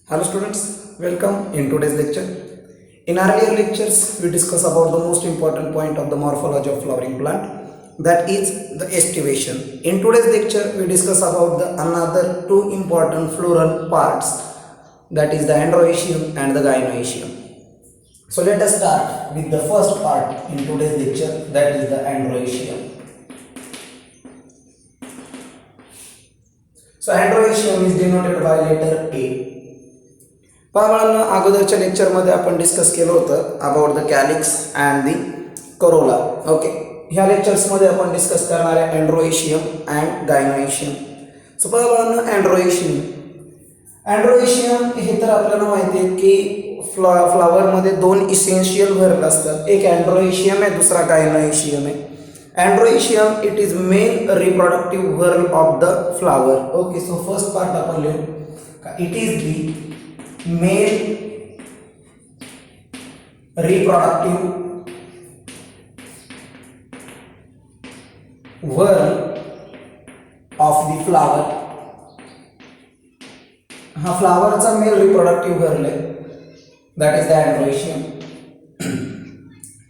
Hello students, welcome in today's lecture. In earlier lectures, we discuss about the most important point of the morphology of flowering plant, that is the estivation. In today's lecture, we discuss about the another two important floral parts, that is the androecium and the gynoecium. So let us start with the first part in today's lecture, that is the androecium. So androecium is denoted by letter A. बाळांनो अगोदरच्या lecture मध्ये आपण discuss केलं होतं about the calyx and the Corolla. Okay, ह्या lectures मध्ये आपण discuss करणार आहे अँड्रोइशियम अँड गायनोइशियम. सो बाळांनो अँड्रोइशियम हे तर आपल्याला माहिती आहे की फ्लावर मध्ये दोन इसेन्शियल व्हर्ब असतात, एक अँड्रोइशियम आहे, दुसरा गायनोइशियम आहे. Androecium it is main reproductive verb of the flower. Okay, so first part आपण लिहू, it is the male reproductive verb of the flower. हा फ्लावरचा मेल रिप्रोडक्टिव्ह वर्ब आहे, दॅट इज द अँड्रोइशियम.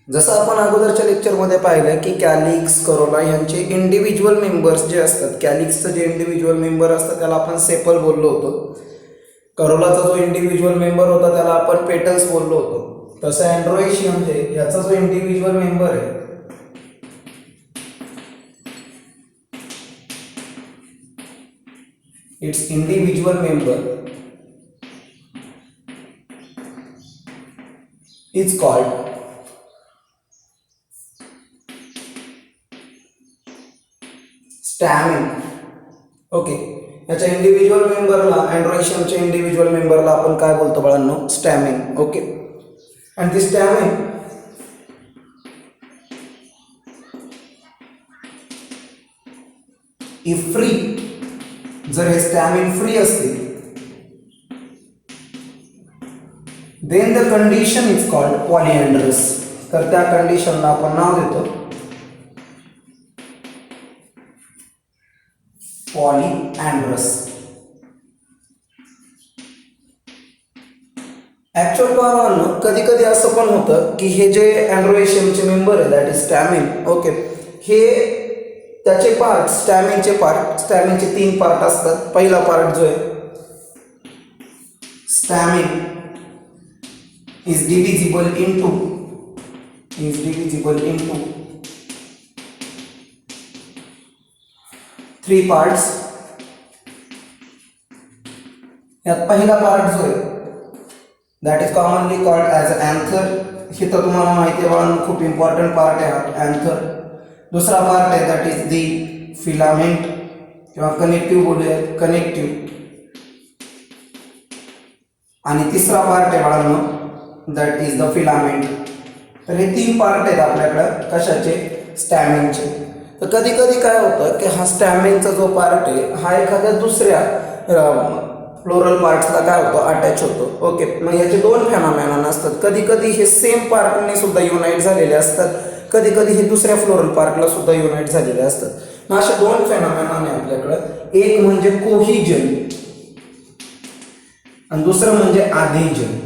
जसं आपण अगोदरच्या लेक्चरमध्ये पाहिलं की कॅलिक्स करोला यांचे इंडिव्हिज्युअल मेंबर्स जे असतात, कॅलिक्सचं जे इंडिव्हिज्युअल मेंबर असतात त्याला आपण सेपल बोललो होतो, करोलाचा जो इंडिव्हिज्युअल मेंबर होता त्याला आपण पेटल्स बोललो होतो. तसं अँड्रोइशियम जे याचा जो इंडिव्हिज्युअल मेंबर आहे its individual member is called stamen. Okay, याच्या इंडिव्हिज्युअल मेंबरला, अँड्रोइशियमच्या इंडिव्हिज्युअल मेंबरला आपण काय बोलतो बाळांनो, स्टॅमिन. ओके, आणि ती स्टॅमिन इफ फ्री, जर हे स्टॅमिन फ्री असते then the condition is called polyandrous. तर त्या कंडिशनला आपण नाव देतो पॉलिएंड्रस. ऍक्च्युअल पाहणं कधी कधी असं पण होतं की हे जे अँड्रोइशियमचे मेंबर आहे दॅट इज स्टॅमिन. ओके, हे त्याचे पार्ट, स्टॅमिनचे तीन पार्ट असतात. पहिला पार्ट जो आहे stamen is divisible into three parts. यात पहिला पार्ट जो आहे that is commonly called as anther. हे तर तुम्हाला माहिती आहे बाळांनो, खूप इम्पॉर्टंट पार्ट आहे हा अँथर. दुसरा पार्ट आहे दॅट इज दी फिलामेंट किंवा कनेक्टिव्ह बोलूया, कनेक्टिव्ह. आणि तिसरा पार्ट आहे बाळांनो दॅट इज द फिलामेंट. तर हे तीन पार्ट आहेत आपल्याकडं कशाचे, स्टॅमिनचे. तर कधी कधी काय होतं की हा स्टॅमिनचा जो पार्ट आहे हा एखाद्या दुसऱ्या फ्लोरल पार्ट्सला काय होतो, अटॅच होतो. ओके, मग याचे दोन फेनॉमेनॉन असतात. कधी कधी हे सेम पार्टने सुद्धा युनाइट झालेले असतात, कधी कधी हे दुसऱ्या फ्लोरल पार्टला सुद्धा युनाइट झालेले असतात. मग असे दोन फेनॉमेनॉन आहे आपल्याकडं, एक म्हणजे कोहिजन आणि दुसरं म्हणजे आधेजन.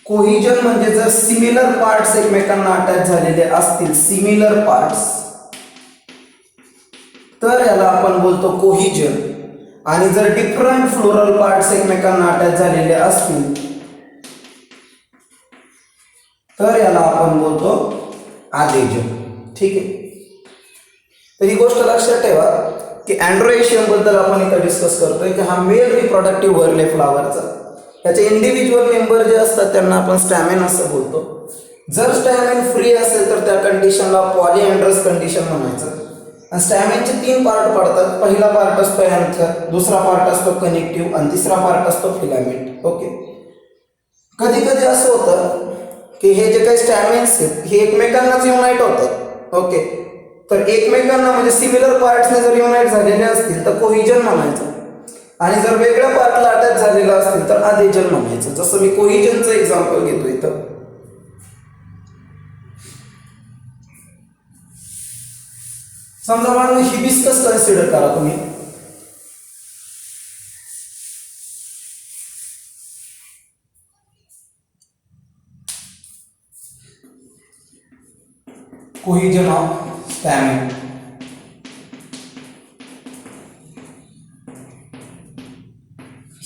कोहिजन म्हणजे जर सिमिलर पार्ट्स एकमेकांना अटॅच झालेले असतील, सिमिलर पार्ट्स, तर याला आपण बोलतो कोहिजन. आणि जर डिफरंट फ्लोरल पार्ट्स एकमेकांना अटॅच झालेले असतील तर याला आपण बोलतो आधेजन. ठीक आहे, तर ही गोष्ट लक्षात ठेवा की अँड्रोइशियम बद्दल आपण इथं डिस्कस करतोय की हा मेल रिप्रोडक्टिव्ह वर्ब आहे फ्लावरचा. याचे इंडिव्हिज्युअल मेंबर जे असतात त्यांना आपण स्टॅमिन असं बोलतो. जर स्टॅमिन फ्री असेल तर त्या कंडिशनला पॉलिएंड्रस कंडिशन म्हणायचं. आणि स्टॅमिनचे तीन पार्ट पडतात. पहिला पार्ट असतो अँथर, दुसरा पार्ट असतो कनेक्टिव्ह आणि तिसरा पार्ट असतो फिलामेंट. ओके, कधी कधी असं होतं की हे जे काही स्टॅमिन्स आहेत हे एकमेकांनाच युनाइट होतात. ओके, तर एकमेकांना म्हणजे सिमिलर पार्ट्सने जर युनाइट झालेले असतील तर कोहिजन म्हणायचं, आणि जर वेगळ्या पार्टला अटॅच झालेला असतील तर आधेजन म्हणायचं. जसं मी कोहिजनचं एक्झाम्पल घेतो इथं. समजा मला हिबिस्कस कन्सिडर करा तुम्ही. Cohesion of stamen.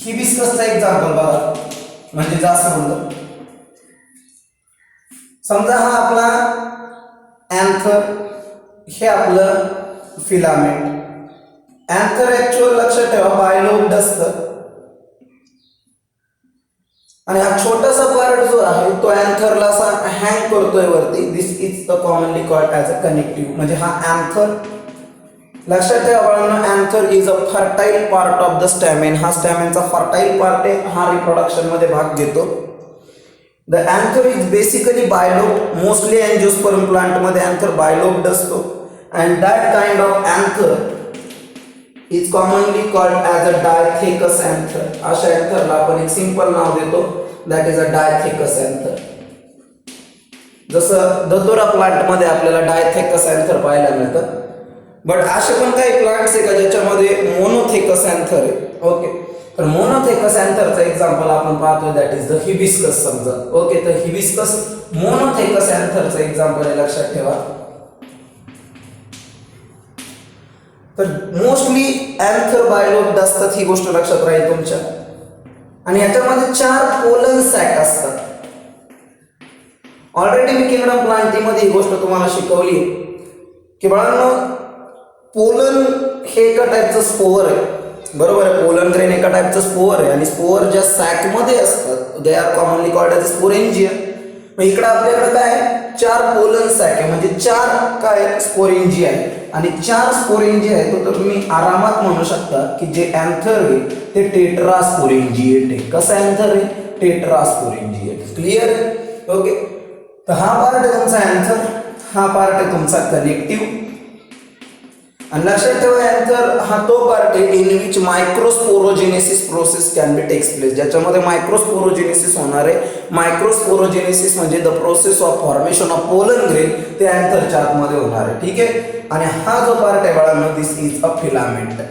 हिबिस्कसचा एक्झाम्पल बघा, म्हणजे जास्वंद. समजा हा आपला अँथर, हे आपलं फिलामेंट. अँथर ऍक्च्युअल लक्षात ठेवा बायलोब्ड असतं आणि हा छोटासा पार्ट जो आहे तो अँथरला असा हँग करतोय वरती. This is the commonly called as a connective. म्हणजे हा अँथर, लक्षात ठेवा बाळांनो, anther is a fertile part of the stamen. हा स्टॅमिनचा फर्टाईल पार्ट आहे, हा रिप्रोडक्शन मध्ये भाग घेतो. The anther is basically bilobed. Mostly angiosperm plant मध्ये अँथर बायलोब्ड असतो. And that kind of anther is commonly called as a dithecous anther. अशा अँथरला आपण एक सिंपल नाव देतो, that is a dithecous anther. जसं दतोरा प्लांट मध्ये आपल्याला डायथेकस अँथर पाहायला मिळतं. बट असे पण काही प्लांट्स आहे का ज्याच्यामध्ये मोनोथेकस अँथर आहे. ओके, तर मोनोथेकस अँथरचं एक्झाम्पल आपण पाहतोय, दॅट इज द हिबिस्कस समजा. ओके, तर हिबिस्कस मोनोथेकस अँथरचं एक्झाम्पल आहे, लक्षात ठेवा. तर मोस्टली अँथर बायलोब्ड असतात, ही गोष्ट लक्षात राहील तुमच्या. आणि याच्यामध्ये 4 पोलन सॅक असतात. ऑलरेडी मी किंगडम प्लांटिंगमध्ये ही गोष्ट तुम्हाला शिकवली की बाळांनो, पोलन हे एका टाईपचं स्पोअर आहे, बरोबर आहे. पोलन ग्रेन एका टाईपचं स्पोअर आहे आणि स्पोअर ज्या सॅकमध्ये असतात they are commonly called as sporangia. मग इकडे आपल्याकडे काय 4 पोलन सॅक आहे, म्हणजे 4 काय स्पोरेंजिया आहे. आणि 4 स्पोरेंजिया आहे तर तुम्ही आरामात म्हणू शकता की जे अँथर आहे ते टेट्रास्पोरेंजिएट आहे. कसं अँथर आहे? टेट्रास्पोरेंजिएट. क्लिअर? ओके, तर हा पार्ट आहे तुमचा अँथर, हा पार्ट आहे तुमचा कनेक्टिव्ह. आणि लक्षात ठेवा अँथर हा तो पार्ट आहे in which microsporogenesis process can be takes place. ज्याच्यामध्ये मायक्रोस्पोरोजेनेसिस होणार आहे. मायक्रोस्पोरोजेनेसिस म्हणजे the process of formation of pollen grain, ते अँथरच्या आतमध्ये होणार आहे. ठीक आहे, आणि हा जो पार्ट आहे बाळांनो, दिस इज अ फिलामेंट.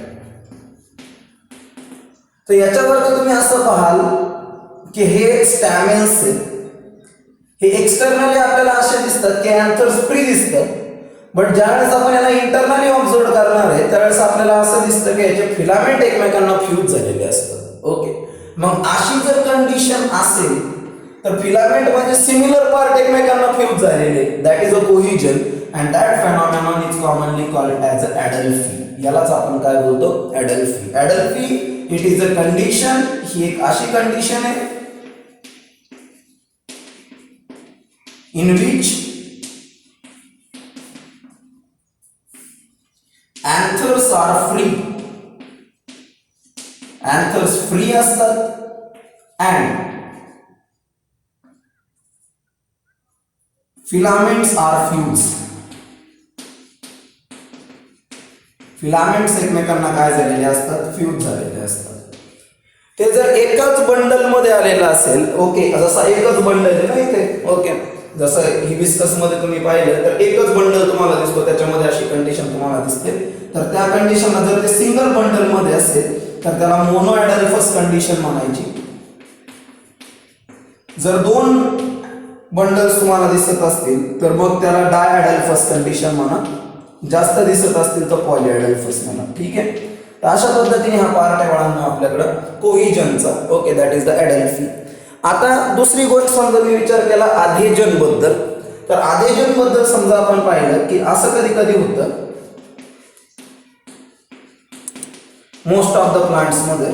तर याच्यावरती तुम्ही असं पाहाल की हे स्टॅमेन्स हे एक्सटर्नली आपल्याला असे दिसतात की अँथर्स फ्री दिसतं. बट ज्यावेळेस आपण याला इंटरनली ऑब्झर्व करणार आहे त्यावेळेस आपल्याला असं दिसतं की याचे फिलामेंट एकमेकांना फ्यूज झालेले असतात. ओके, मग अशी जर कंडिशन असेल तर फिलामेंट म्हणजे सिमिलर पार्ट एकमेकांना फ्यूज झालेले, that is a cohesion. And that phenomenon is commonly called as a adelphy. यालाच आपण काय बोलतो? Adelphy. Adelphy it is a condition. ही एक अशी कंडिशन आहे in which anthers are free. Anthers free असतात and filaments are fused. Filaments एकमेकांना काय झालेले असतात? फ्यूज झालेले असतात. ते जर एकाच बंडल मध्ये आलेलं असेल, ओके, जसा एकच बंडल आहे ना इथे, ओके, जसं हिबिस्कस मध्ये तुम्ही पाहिलं तर एकच बंडल तुम्हाला दिसतो, त्याच्यामध्ये अशी कंडिशन तुम्हाला दिसते. तर त्या कंडिशनला जर ते सिंगल बंडल मध्ये असेल तर त्याला मोनोॲडल्फस कंडिशन म्हणायची. जर 2 बंडल्स तुम्हाला दिसत असतील तर मग त्याला डायॲडल्फस कंडिशन म्हणा. जास्त दिसत असतील तर पॉलीॲडल्फस म्हणा. ठीक आहे, तर अशा पद्धतीने हा पार्ट आहे बाळांनो आपल्याकडं कोहिजनचा. Okay, that is the adelphy. आता दुसरी गोष्ट समजा मी विचार केला आधेजन बद्दल. तर आधेजन बद्दल समजा आपण पाहिलं की असं कधी कधी होतं मोस्ट ऑफ द प्लांट्स मध्ये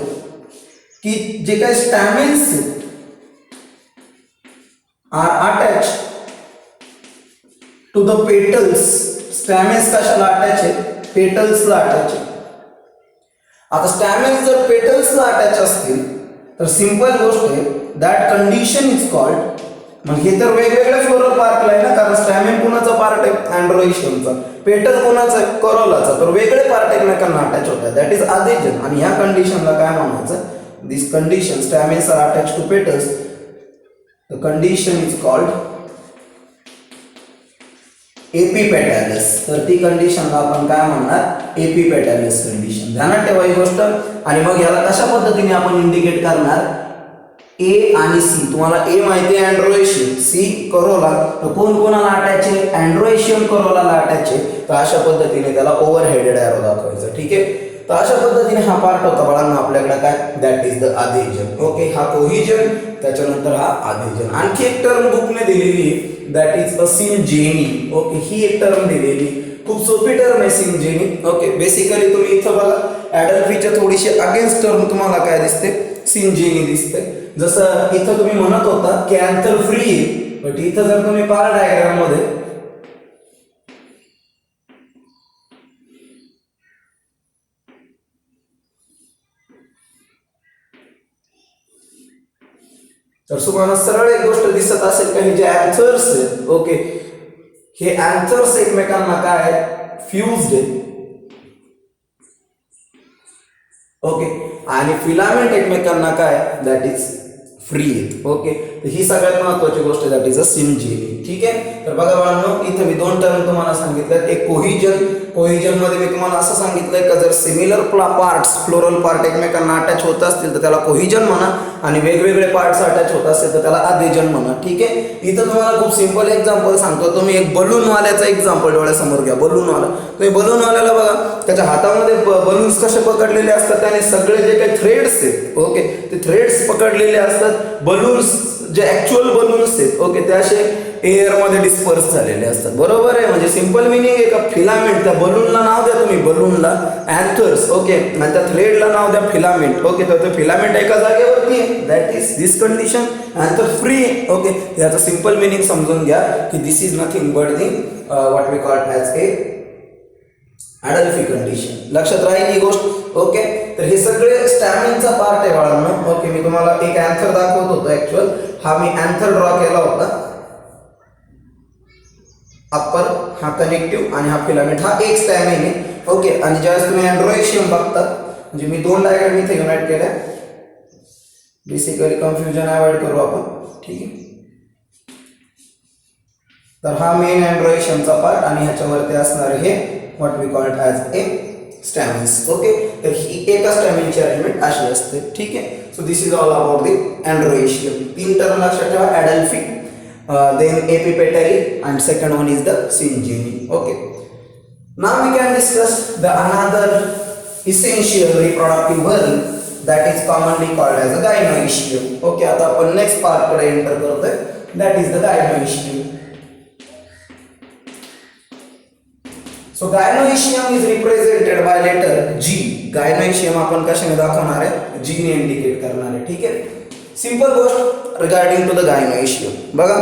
की जे काही stamens are attach to the petals. Stamens कशाला अटॅच आहे? पेटल्सला अटॅच आहे. आता स्टॅमिन्स जर पेटल्सला अटॅच असतील तर सिंपल गोष्ट आहे, दॅट कंडिशन इज कॉल्ड. मग हे तर वेगवेगळ्या फ्लोरल पार्टला आहे ना, कारण स्टॅमिन कोणाचा पार्ट आहे? अँड्रोइशियमचा. पेटल कोणाचा आहे? करोलाचा. तर वेगळे पार्ट एकमेकांना अटॅच होतात, दॅट इज आधेजन. आणि ह्या कंडिशनला काय म्हणायचं? This condition stamens are attach to petals, the condition is called epipetalous. तर ती कंडिशनला आपण काय म्हणणार? Epipetalous condition. ध्यानात ठेवा ही गोष्ट. आणि मग याला कशा पद्धतीने आपण इंडिकेट करणार? ए आणि सी, तुम्हाला ए माहिती आहे अँड्रोएशियम, सी करोला, तर कोण कोणाला अटॅच आहे, अँड्रोएशियम करोलाला अटॅच आहे. तर अशा पद्धतीने त्याला ओव्हरहेडेड एरो दाखवायचं. ठीक आहे. तर अशा पद्धतीने हा पार्ट होता बाळांना आपल्याकडे काय, दॅट इज द आधेजन. ओके, हा कोहिजन, त्याच्यानंतर हा आधेजन. आणखी एक टर्म बुकने दिलेली आहे, दॅट इज अ सिंजेनी. ओके, ही एक टर्म दिलेली, खूप सोपी टर्म आहे सिंजेनी. ओके, बेसिकली तुम्ही इथं बघा ॲडल्फीच्या थोडीशी अगेन्स्ट टर्म तुम्हाला काय दिसते, सिंजेनी दिसते. जसं इथं तुम्ही म्हणत होता की अँथर फ्री आहे, बट इथं जर तुम्ही पार डायग्राम मध्ये तर तुम्हाला सरळ एक गोष्ट दिसत असेल का, हे जे अँथर्स आहेत, ओके, हे अँथर्स एकमेकांना काय फ्यूज्ड आहेत. ओके, आणि फिलामेंट एकमेकांना काय, दॅट इज फ्री आहेत. ओके, तर ही सगळ्यात महत्वाची गोष्ट, दॅट इज अ सिंजेनी. ठीक आहे. तर बघा बाळांनो, इथे मी दोन टर्म तुम्हाला सांगितलं. एक कोहिजन, कोहिजन मध्ये मी तुम्हाला असं सांगितलंय का जर सिमिलर पार्ट्स, फ्लोरल पार्ट एकमेकांना अटॅच होत असतील तर त्याला कोहिजन म्हणा, आणि वेगवेगळे पार्ट्स अटॅच होत असतील तर त्याला आधेजन म्हणा. ठीक आहे. इथं तुम्हाला खूप सिंपल एक्झाम्पल सांगतो. तुम्ही एक बलूनवाल्याचा एक्झाम्पल डोळ्यासमोर घ्या. बलूनवाला, तुम्ही बलूनवाल्याला बघा, त्याच्या हातामध्ये बलून्स कसे पकडलेले असतात, त्याने सगळे जे काही थ्रेड्स आहेत, ओके, ते थ्रेड्स पकडलेले असतात. बलून्स जे ऍक्च्युअल बलून्स आहेत, ओके, ते असे एअर मध्ये डिस्पर्स झालेले असतात. बरोबर आहे. म्हणजे सिंपल मिनिंग आहे का, फिलामेंट, त्या बलूनला नाव द्या तुम्ही, बलूनला अँथर्स, ओके, आणि त्या थ्रेडला नाव द्या फिलामेंट. ओके, तर ते फिलामेंट एका जागेवरती आहे, that is this condition. Anther free, okay, याचं सिंपल मिनिंग समजून घ्या की this is nothing but the what we call as a adelphy condition. लक्षात राहील ही गोष्ट. ओके, तर हे सगळे स्टॅमिनचा पार्ट आहे बाळांनो. ओके, मी तुम्हाला एक अँथर दाखवत होतो. ऍक्च्युअल हा मी अँथर ड्रॉ केला होता. अप्पर हा कनेक्टिव्ह आणि हा फिलामेंट, हा एक स्टॅमिन आहे. ओके, आणि ज्यावेळेस तुम्ही अँड्रोएशियम बघता, म्हणजे मी दोन डायग्राम इथे युनाइट केल्या, बेसिकली कन्फ्युजन अवॉइड करू आपण. ठीक आहे. तर हा मेन अँड्रोएशियमचा पार्ट आणि ह्याच्यावरती असणार हे what we called as a stamens. Okay, तर ही एका स्टॅमिनची अरेंजमेंट अशी असते. ठीक आहे. So this is all about the androecium. तीन टर्म लक्षात ठेवा, ॲडल्फी, then epipetally, and second one is the syngeny. Okay, now we can discuss the another essential reproductive organ that is commonly called as a gynoecium. Okay, आता आपण next part कडे enter करतोय, that is the gynoecium. So gynoecium is represented by letter G. gynoecium आपण कशाने दाखवणार आहे, G ने indicate करणार आहे. ठीक आहे. सिंपल गोष्ट रिगार्डिंग टू द gynoecium. बघा,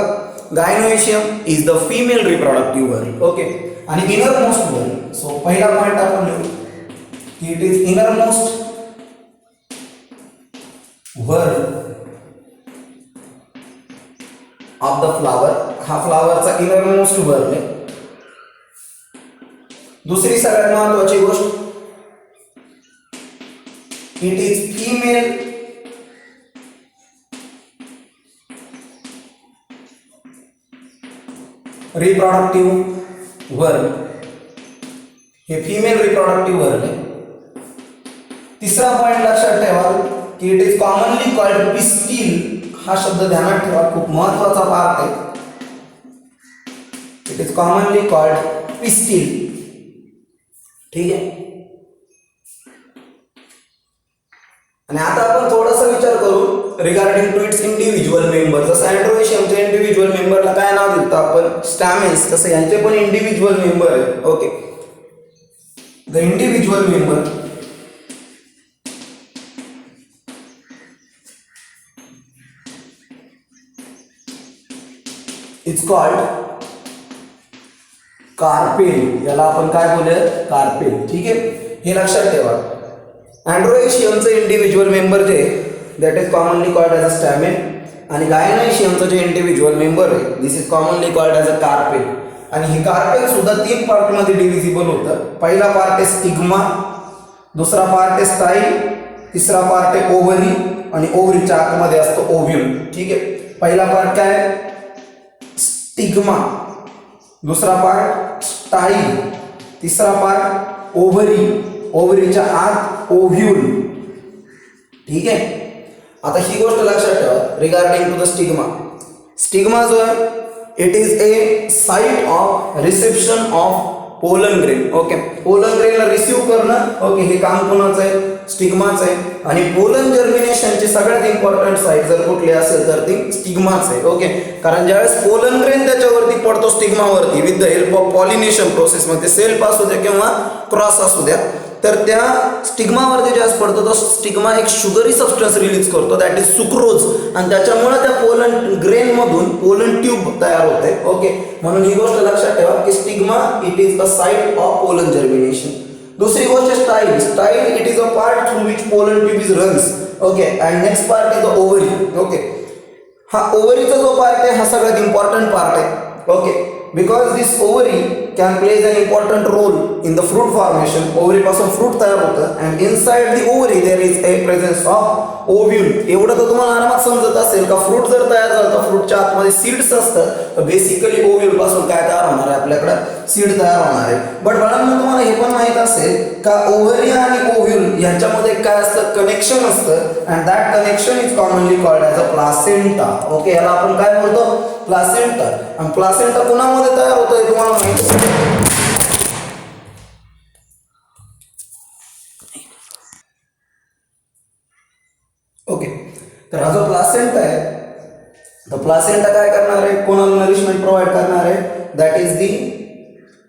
gynoecium is the female reproductive organ. Okay, आणि इनर मोस्ट organ. सो पहिला पॉइंट आपण लिहू की it is inner most organ of the flower. हा फ्लावरचा इनर मोस्ट organ आहे. दुसरी सगळ्यात महत्वाची गोष्ट, इट इज फिमेल रिप्रोडक्टिव्ह वर्ग. हे फिमेल रिप्रोडक्टिव्ह वर्ग आहे. तिसरा पॉइंट लक्षात ठेवा की it is commonly called pistil. हा शब्द ध्यानात ठेवा, खूप महत्वाचा पार्ट आहे. It is commonly called pistil. ठीक आहे. आणि आता आपण थोडासा विचार करू regarding to its individual member. जसं अँड्रोएशियमच्या इंडिव्हिज्युअल मेंबरला काय नाव दिलं आपण, स्टॅमिन्स, तसं यांचे पण इंडिव्हिज्युअल मेंबर आहे. Okay, the individual member is called carpel. याला आपण काय बोलूया, कार्पेल. ठीक आहे, हे लक्षात ठेवा. अँड्रोएशियमचं इंडिव्हिज्युअल मेंबर जे that is commonly called as a stamen, आणि गायनोएशियमचं जे इंडिव्हिज्युअल मेंबर आहे this is commonly called as a carpel. आणि हे कार्पेल सुद्धा तीन पार्टमध्ये डिव्हिजिबल होतं. पहिला पार्ट आहे स्टिग्मा, दुसरा पार्ट आहे स्टाईल, तिसरा पार्ट आहे ओव्हरी, आणि ओव्हरीच्या आतमध्ये असतो ओव्ह्यूल. ठीक आहे. पहिला पार्ट काय, स्टिग्मा, दुसरा पार्ट स्टाईल, तिसरा पार्ट ओव्हरी, ओव्हरीच्या आत ओव्ह्यूल. ठीक आहे. आता ही गोष्ट लक्षात ठेवा regarding to the stigma. Stigma जो आहे it is a site of reception of pollen grain. Okay, pollen ग्रेनला रिसिव्ह करणं ओके हे काम कोणाचं आहे? स्टिग्माच आहे. आणि पोलन जर्मिनेशनची सगळ्यात इम्पॉर्टंट साईट जर कुठली असेल तर ती स्टिग्माच आहे. ओके, कारण ज्यावेळेस पोलन ग्रेन त्याच्यावरती पडतो स्टिग्मावरती with the help of pollination process, मग ते सेल्फ असू द्या किंवा क्रॉस असू द्या, तर त्या स्टिग्मावरती ज्यावेळेस पडतो तो स्टिग्मा एक शुगरी सबस्टन्स रिलीज करतो दॅट इज सुक्रोज, आणि त्याच्यामुळे त्या पोलन ग्रेन मधून पोलन ट्यूब तयार होते. ओके, म्हणून ही गोष्ट लक्षात ठेवा की stigma it is a site of pollen germination. दुसरी गोष्ट style. Style it is a part through which pollen tube is runs. Okay, and next part is the ovary. Okay, हा ओव्हरीचा जो पार्ट आहे हा सगळ्यात इम्पॉर्टंट पार्ट आहे. Okay, because this ovary can plays an important role in the fruit formation. Ovary पासून fruit तयार होतं and inside the ovary there is a presence of ovule. एवढं तर तुम्हाला आरामात समजत असेल का फ्रूट जर तयार झालं तर फ्रूटच्या आतमध्ये सीड्स असतात, तर बेसिकली ओव्ह्यूल पासून काय तयार होणार आहे? आपल्याकडे सीड तयार होणार आहे. बट बाळांनो तुम्हाला हे पण माहित असेल का ओव्हरी आणि ओव्ह्यूल यांच्यामध्ये काय असतं? कनेक्शन असतं and that connection is commonly called as a placenta. Okay, याला आपण काय बोलतो? प्लासेंटा. आणि प्लासेंटा कुणामध्ये तयार होतं हे तुम्हाला माहिती आहे? ओके, तर हा जो प्लासेंटा आहे तर प्लासेंटा काय करणार आहे? कोणाला नरिशमेंट प्रोव्हाइड करणार आहे? दॅट इज दी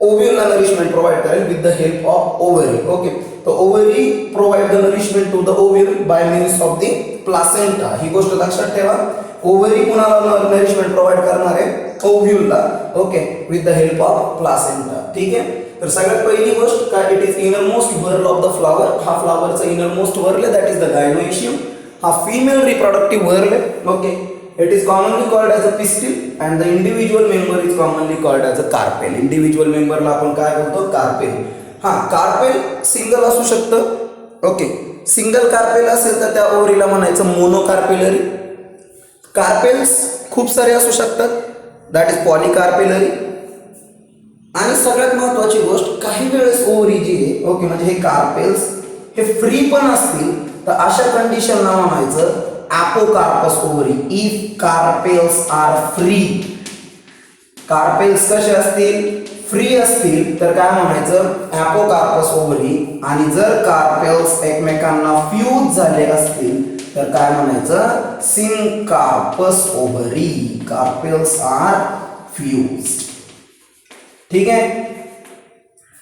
ओव्ह्यूलला नरिशमेंट प्रोव्हाइड करेल with the help of ovary. Okay, तर ovary provide the nourishment to the ovule by means of the placenta. ही गोष्ट लक्षात ठेवा. ओव्हरी कुणाला नरिशमेंट प्रोव्हाइड करणार आहे? ओव्ह्यूलला. Okay, with the help of placenta. ठीक आहे, तर सगळ्यात पहिली गोष्ट काय? It is inner most whorl of the flower. हा फ्लावरचा इनर मोस्ट व्हर्ल आहे दॅट इज द गायनोइशियम. हा फीमेल रिप्रोडक्टिव्ह व्हर्ल आहे. Okay, it is commonly called as a pistil and the individual member is commonly called as a carpel. individual member ला आपण काय बोलतो? Carpel. हा, कार्पेल सिंगल असू शकतं. ओके, सिंगल कार्पेल असेल तर त्या ओव्हरीला म्हणायचं मोनोकार्पेलरी. कार्पेल्स खूप सारे असू शकतात दॅट इज पॉलिकार्पेलरी. आणि सगळ्यात महत्वाची गोष्ट काही वेळेस ओव्हरी जी आहे ओके म्हणजे हे कार्पेल्स हे फ्री पण असतील तर अशा कंडिशनला म्हणायचं apocarpous ovary. If carpels are free, carpels कसे असतील? फ्री असतील तर काय म्हणायचं? Apocarpous ovary. आणि जर कार्पेल्स एकमेकांना फ्यूज झाले असतील तर काय म्हणायचं? Syncarpous ovary. Carpels are fused. ठीक आहे,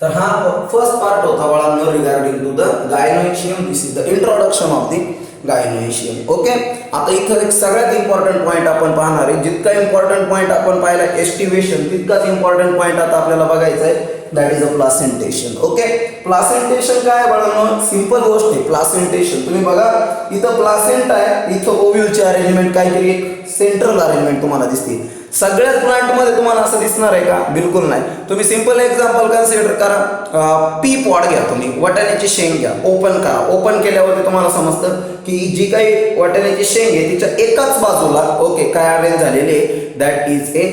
तर हा फर्स्ट पार्ट होता बाळांनो regarding to the gynoecium. This is the introduction of the gynoecium. Okay, आता इथं एक सगळ्यात इम्पॉर्टंट पॉईंट आपण पाहणार आहे. जितका इम्पॉर्टंट पॉईंट आपण पाहिला एस्टिवेशन, तितकाच इम्पॉर्टंट पॉईंट आता आपल्याला बघायचा आहे that is a placentation. Okay, placentation काय बाळांनो? सिंपल गोष्ट आहे प्लासेंटेशन. तुम्ही बघा इथं प्लासेंटा आहे, इथं ओव्ह्यूलची अरेंजमेंट काहीतरी एक सेंट्रल अरेंजमेंट तुम्हाला दिसते. सगळ्याच प्लांटमध्ये तुम्हाला असं दिसणार आहे का? बिलकुल नाही. तुम्ही सिंपल एक्झाम्पल कन्सिडर करा. पी पॉड घ्या, तुम्ही वटाण्याची शेंग घ्या, ओपन करा. ओपन केल्यावरती तुम्हाला समजतं की जी काही वटाण्याची शेंग आहे तिच्या एकाच बाजूला ओके काय अरेंज झालेले that is A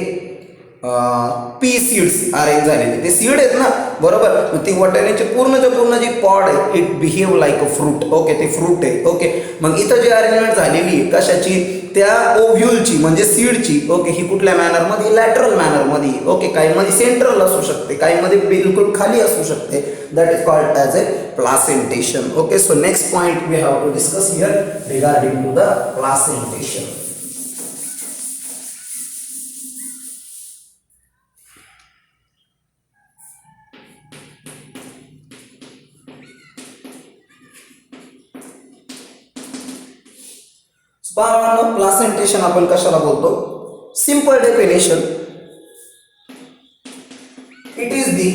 P seeds arrange झालेले. ते सीड आहेत ना, बरोबर. ती वटाण्याची पूर्णच्या पूर्ण जी पॉड आहे it behave like a fruit. Okay, ते फ्रूट आहे. ओके, मग इथं जी अरेंजमेंट झालेली आहे कशाची? त्या ओव्ह्यूलची म्हणजे सीडची. ओके, ही कुठल्या मॅनरमध्ये? लॅटरल मॅनरमध्ये. ओके, काही मध्ये सेंट्रल असू शकते, काही मध्ये बिलकुल खाली असू शकते. That is called as a placentation. Okay, so next point we have to discuss here regarding to the placentation. Placentation आपण कशाला बोलतो? Simple definition, it is the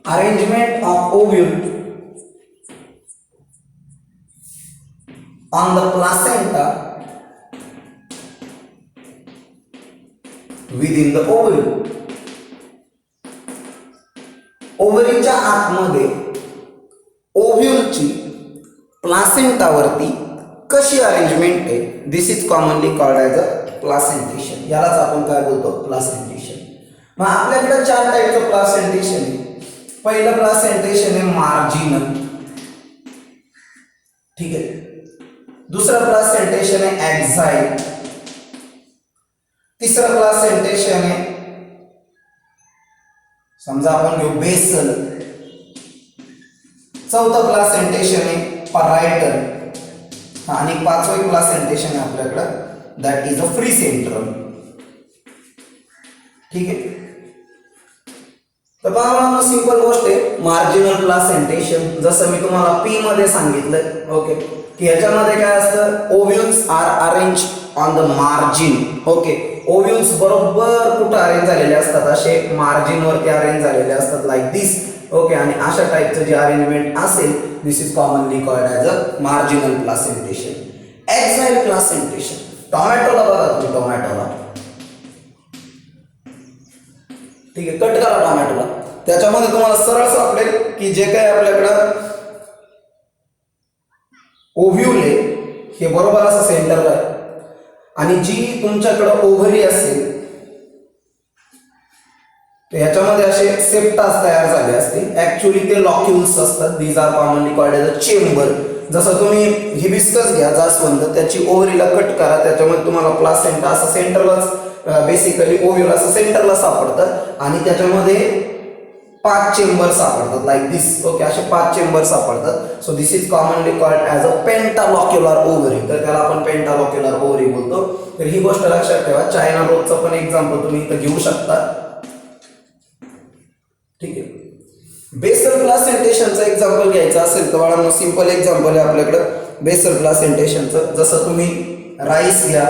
arrangement of ovule on the placenta within the ovule. ओव्हरीच्या आतमध्ये ओव्ह्यूलची प्लासेंटावरती कशी arrangement आहे this is commonly called as a placentation. यालाच आपण काय बोलतो? प्लासेंटेशन. मग आपल्याकडे चार टाईपचं प्लासेंटेशन आहे. पहिलं प्लासेंटेशन आहे मार्जिनल, ठीक आहे. दुसरं प्लासेंटेशन आहे एक्झाइल. तिसरं प्लासेंटेशन आहे समजा आपण घेऊ बेसल. चौथं प्लासेंटेशन आहे परायटल. आणि पाचवं प्लासेंटेशन आहे आपल्याकडं that is a free central, ठीक आहे. तर पहा सिंपल गोष्ट आहे मार्जिनल प्लासेंटेशन. जसं मी तुम्हाला पी मध्ये सांगितलं ओके की याच्यामध्ये काय असतं, ovules are arrange on the margin. Okay, ovules बरोबर कुठं अरेंज झालेले असतात, असे मार्जिन वरती अरेंज झालेले असतात लाईक दिस. ओके, आणि अशा टाईपचं जे अरेंजमेंट असेल this is commonly called as a marginal placentation. Axile placentation, टोमॅटोला बघा तुम्ही, टोमॅटोला ठीक आहे, कट करा टोमॅटोला, त्याच्यामध्ये तुम्हाला सरळ सापडेल की जे काही आपल्याकडं ओव्ह्यूल आहे हे बरोबर असं सेंटरला आहे आणि जी तुमच्याकडं ओव्हरी असेल ह्याच्यामध्ये असे सेप्टास तयार झाले असतील. ऍक्च्युली ते लॉक्युल्स असतात. These are commonly called as a chamber. जसं तुम्ही हिबिस्कस घ्या जास्वंद, त्याची ओव्हरीला कट करा, त्याच्यामध्ये तुम्हाला प्लासेंटा असं सेंटरलाच बेसिकली ओव्ह्यूल असं सेंटरला सापडतं आणि त्याच्यामध्ये 5 चेंबर सापडतात लाईक दिस. ओके, असे 5 चेंबर सापडतात. So this is commonly called as a pentalocular ovary. तर त्याला आपण पेंटालॉक्युलर ओव्हरी बोलतो. तर ही गोष्ट लक्षात ठेवा. चायना रोजचं पण एक्झाम्पल तुम्ही इथं घेऊ शकता, ठीक आहे. बेसल प्लासेंटेशनचं एक्झाम्पल घ्यायचं असेल तर बाळांनो सिंपल एक्झाम्पल आहे आपल्याकडं बेसल प्लासेंटेशनचं. जसं तुम्ही राईस घ्या,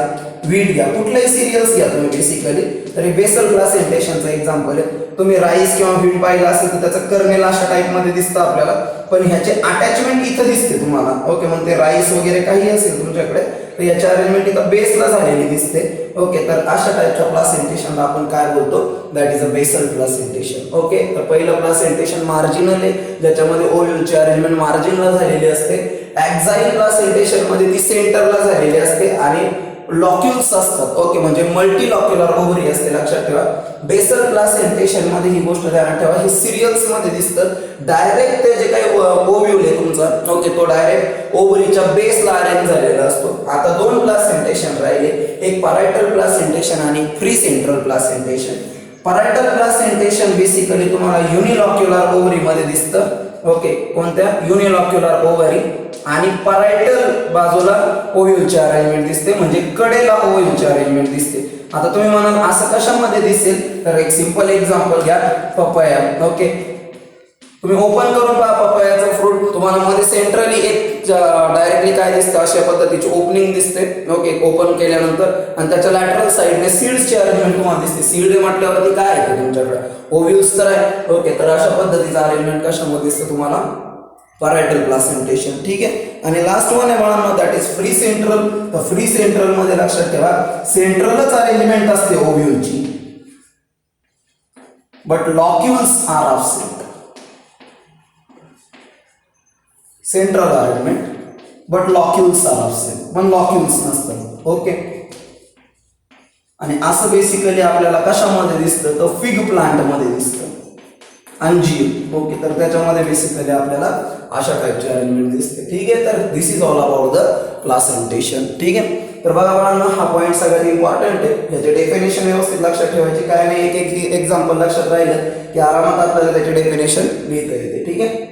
व्हीट घ्या, कुठल्याही सिरियल्स घ्या तुम्ही बेसिकली, तरी बेसल प्लासेंटेशनचं एक्झाम्पल आहे. तुम्ही राईस किंवा व्हीट पाहिलं असेल तर त्याचं कर्नेल अशा टाईपमध्ये दिसतं आपल्याला, पण ह्याचे अटॅचमेंट इथं दिसते तुम्हाला. ओके, मग ते राईस वगैरे काही असेल तुमच्याकडे तर याची अरेंजमेंट इथं बेसला झालेली दिसते. ओके, तर अशा टाईपच्या प्लासेंटेशनला आपण काय बोलतो, that is a basal placentation. Okay, तर पहिलं प्लासेंटेशन मार्जिनल आहे, ज्याच्यामध्ये ओव्ह्यूलची अरेंजमेंट मार्जिनला झालेली असते. एक्झाइल प्लासेंटेशन मध्ये ती सेंटरला झालेली असते आणि लॉक्युल्स असतात. ओके, म्हणजे मल्टी लॉक्युलर ओव्हरी असते, लक्षात ठेवा. बेसल प्लासेंटेशन मध्ये ही गोष्ट ध्यानात ठेवा, ही सिरियल्स मध्ये दिसतं. डायरेक्ट ते जे काही ओव्ह्यूल आहे तुमचा, ओके, तो डायरेक्ट ओव्हरीच्या बेसला अरेंज झालेला असतो. आता 2 प्लासेंटेशन राहिले, एक परायटल प्लासेंटेशन आणि free central placentation. Parietal placentation basically तुम्हाला युनिलॉक्युलर ओव्हरी मध्ये दिसतं. ओके, कोणत्या, युनिलॉक्युलर ओव्हरी, आणि परायटल बाजूला ओव्ह्यूलची अरेंजमेंट दिसते, म्हणजे कडेला ओव्ह्यूलची अरेंजमेंट दिसते. आता तुम्ही म्हणाल असं कशामध्ये दिसेल, तर एक सिंपल एक्झाम्पल घ्या, पपया. ओके, तुम्ही ओपन करून पहा पपयाचं फ्रूट, तुम्हाला मध्ये सेंट्रली एक डायरेक्टली काय दिसतं, अशा पद्धतीची ओपनिंग दिसते. ओके, ओपन केल्यानंतर आणि त्याच्या लॅटरल साईडने सीड्सची अरेंजमेंट तुम्हाला दिसते. सीड म्हटल्यावरती काय आहे तुमच्याकडे, ओव्ह्यूल्स तर आहे. ओके, तर अशा पद्धतीचं अरेंजमेंट कशामध्ये दिसतं तुम्हाला, परायटल प्लासेंटेशन, ठीक आहे. आणि लास्ट वन आहे बाळांनो, दॅट इज फ्री सेंट्रल. तर फ्री सेंट्रल मध्ये लक्षात ठेवा सेंट्रलच अरेंजमेंट असते ओव्ह्यूलची, but locules are offset. Central arrangement but locules are offset, पण लॉक्युल्स नसतात. ओके, आणि असं बेसिकली आपल्याला कशामध्ये दिसतं, तर फिग प्लांट मध्ये दिसतं, अंजीर. ओके, तर त्याच्यामध्ये बेसिकली आपल्याला अशा टाईपची अरेंजमेंट दिसते, ठीक आहे. तर this is all about the placentation, ठीक आहे. तर बघा बाळांनो, हा पॉईंट सगळ्यात इम्पॉर्टंट आहे. याचे डेफिनेशन व्यवस्थित लक्षात ठेवायची, काय नाही एक एक एक्झाम्पल लक्षात राहिलं की आरामात आपल्याला त्याचे डेफिनेशन लिहिता येते, ठीक आहे.